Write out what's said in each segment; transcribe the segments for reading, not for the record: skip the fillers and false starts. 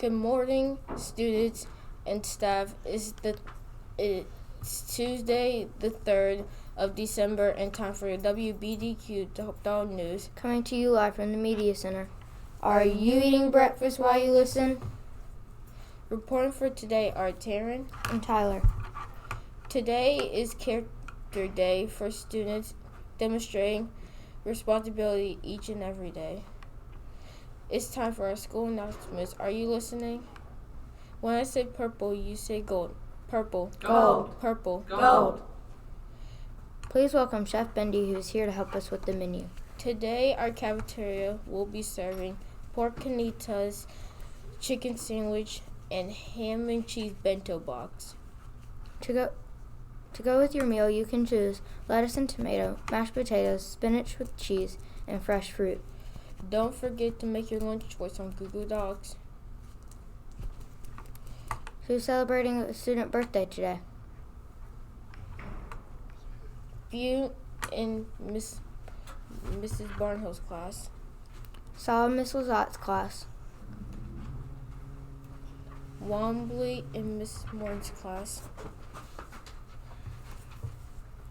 Good morning, students and staff. It's Tuesday, the 3rd of December, and time for your WBDQ Dog News. Coming to you live from the Media Center. Are you eating breakfast while you listen? Reporting for today are Taryn and Tyler. Today is Character Day for students, demonstrating responsibility each and every day. It's time for our school announcements. Are you listening? When I say purple, you say gold. Purple. Gold. Purple. Gold. Please welcome Chef Bendy, who is here to help us with the menu. Today, our cafeteria will be serving pork carnitas, chicken sandwich, and ham and cheese bento box. To go with your meal, you can choose lettuce and tomato, mashed potatoes, spinach with cheese, and fresh fruit. Don't forget to make your lunch choice on Google Docs. Who's celebrating a student birthday today? Few in Mrs. Barnhill's class. Saw Miss Lazat's class. Wombly in Miss Morton's class.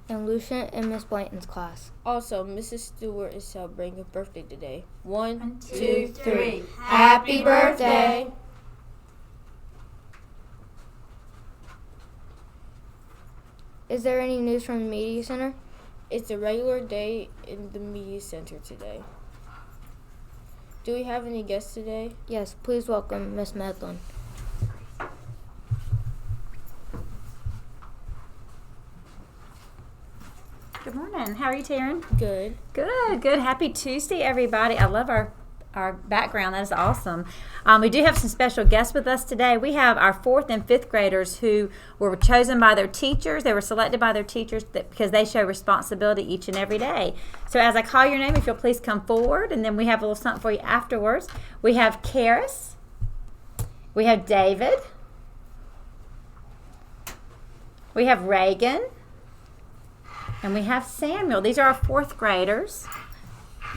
And Lucian in Miss Blanton's class. Also, Mrs. Stewart is celebrating a birthday today. 1, 2, 3. Happy birthday! Is there any news from the Media Center? It's a regular day in the Media Center today. Do we have any guests today? Yes, please welcome Miss Medlin. Good morning. How are you, Taryn? Good. Good. Happy Tuesday, everybody. I love our background. That is awesome. We do have some special guests with us today. We have our 4th and 5th graders who were chosen by their teachers. They were selected by their teachers because they show responsibility each and every day. So as I call your name, if you'll please come forward, and then we have a little something for you afterwards. We have Karis. We have David. We have Reagan. And we have Samuel. These are our 4th graders,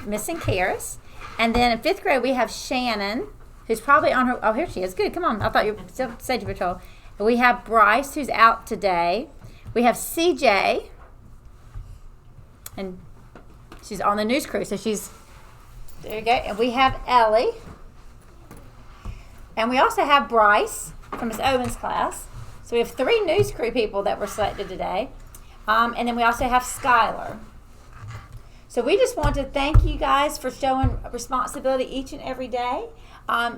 missing Karis. And then in 5th grade, we have Shannon, who's probably on her. Oh, here she is. Good. Come on. I thought you were still safety patrol. And we have Bryce, who's out today. We have CJ, and she's on the news crew. So she's there. You go. And we have Ellie, and we also have Bryce from Miss Owen's class. So we have 3 news crew people that were selected today. And then we also have Skylar. So we just want to thank you guys for showing responsibility each and every day.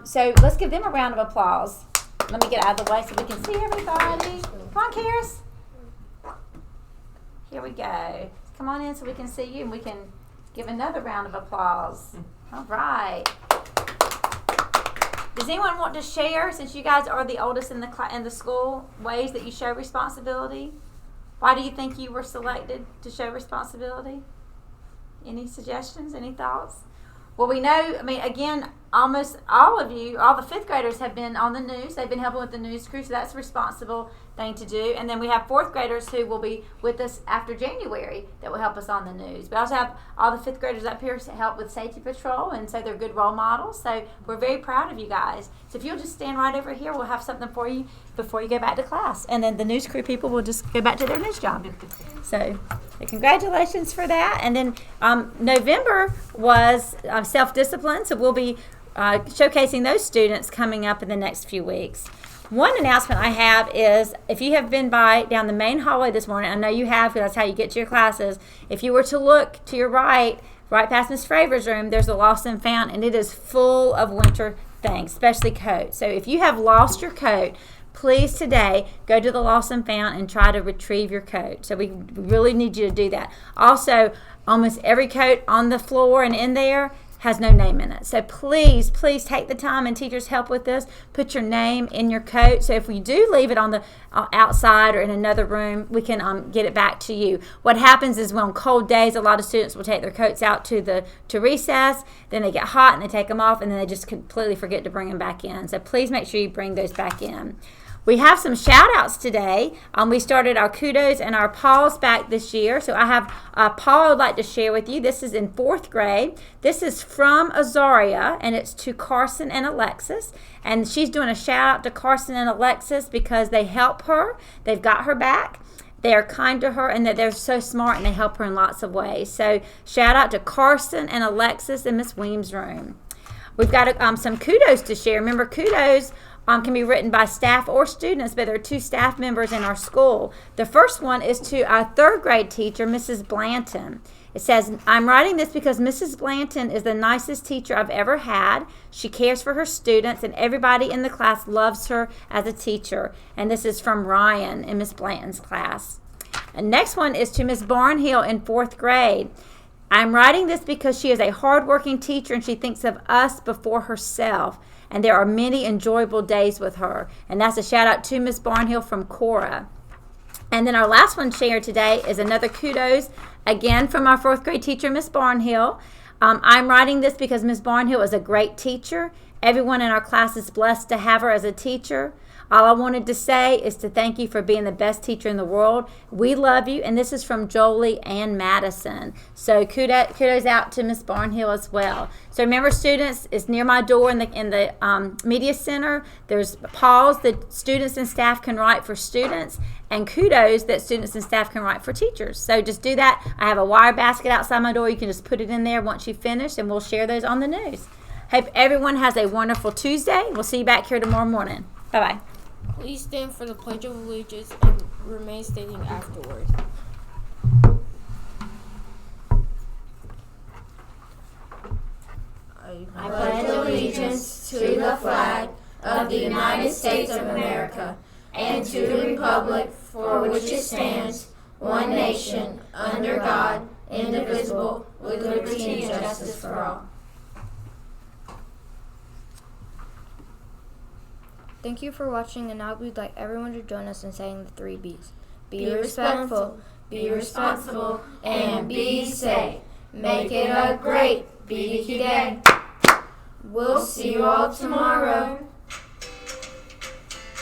So let's give them a round of applause. Let me get out of the way so we can see everybody. Come on, Karis. Here we go. Come on in so we can see you, and we can give another round of applause. All right. Does anyone want to share, since you guys are the oldest in the school, ways that you show responsibility? Why do you think you were selected to show responsibility? Any suggestions? Any thoughts? Well, we know, again, almost all of you, all the 5th graders have been on the news. They've been helping with the news crew, so that's a responsible thing to do. And then we have 4th graders who will be with us after January that will help us on the news. We also have all the 5th graders up here to help with safety patrol, and so they're good role models. So we're very proud of you guys. So if you'll just stand right over here, we'll have something for you before you go back to class. And then the news crew people will just go back to their news job. So congratulations for that. And then November was self-discipline, so we'll be showcasing those students coming up in the next few weeks. One announcement I have is, if you have been down the main hallway this morning, I know you have, because that's how you get to your classes. If you were to look to your right past Miss Fravor's room, there's a lost and found, and it is full of winter things, especially coats. So if you have lost your coat, please today go to the lost and found and try to retrieve your coat. So we really need you to do that. Also, almost every coat on the floor and in there has no name in it. So please take the time, and teachers help with this. Put your name in your coat. So if we do leave it on the outside or in another room, we can get it back to you. What happens is, when on cold days, a lot of students will take their coats out to recess. Then they get hot and they take them off, and then they just completely forget to bring them back in. So please make sure you bring those back in. We have some shout outs today. We started our kudos and our paws back this year. So I have a paw I'd like to share with you. This is in 4th grade. This is from Azaria, and it's to Carson and Alexis. And she's doing a shout out to Carson and Alexis because they help her. They've got her back. They are kind to her, and that they're so smart, and they help her in lots of ways. So shout out to Carson and Alexis in Miss Weems' room. We've got some kudos to share. Remember, kudos can be written by staff or students, but there are 2 staff members in our school. The first one is to our 3rd grade teacher, Mrs. Blanton. It says, I'm writing this because Mrs. Blanton is the nicest teacher I've ever had. She cares for her students, and everybody in the class loves her as a teacher. And this is from Ryan in Miss Blanton's class. And next one is to Miss Barnhill in 4th grade. I'm writing this because she is a hardworking teacher, and she thinks of us before herself. And there are many enjoyable days with her. And that's a shout out to Miss Barnhill from Cora. And then our last one shared today is another kudos, again from our 4th grade teacher, Miss Barnhill. I'm writing this because Miss Barnhill is a great teacher. Everyone in our class is blessed to have her as a teacher. All I wanted to say is to thank you for being the best teacher in the world. We love you, and this is from Jolie and Madison. So kudos out to Miss Barnhill as well. So remember, students, it's near my door in the media center. There's paws that students and staff can write for students, and kudos that students and staff can write for teachers. So just do that. I have a wire basket outside my door. You can just put it in there once you finish, and we'll share those on the news. Hope everyone has a wonderful Tuesday. We'll see you back here tomorrow morning. Bye-bye. Please stand for the Pledge of Allegiance and remain standing afterward. I pledge allegiance to the flag of the United States of America and to the republic for which it stands, one nation, under God, indivisible, with liberty and justice for all. Thank you for watching, and now we'd like everyone to join us in saying the 3 B's. Be respectful, be responsible, and be safe. Make it a great BDQ day. We'll see you all tomorrow.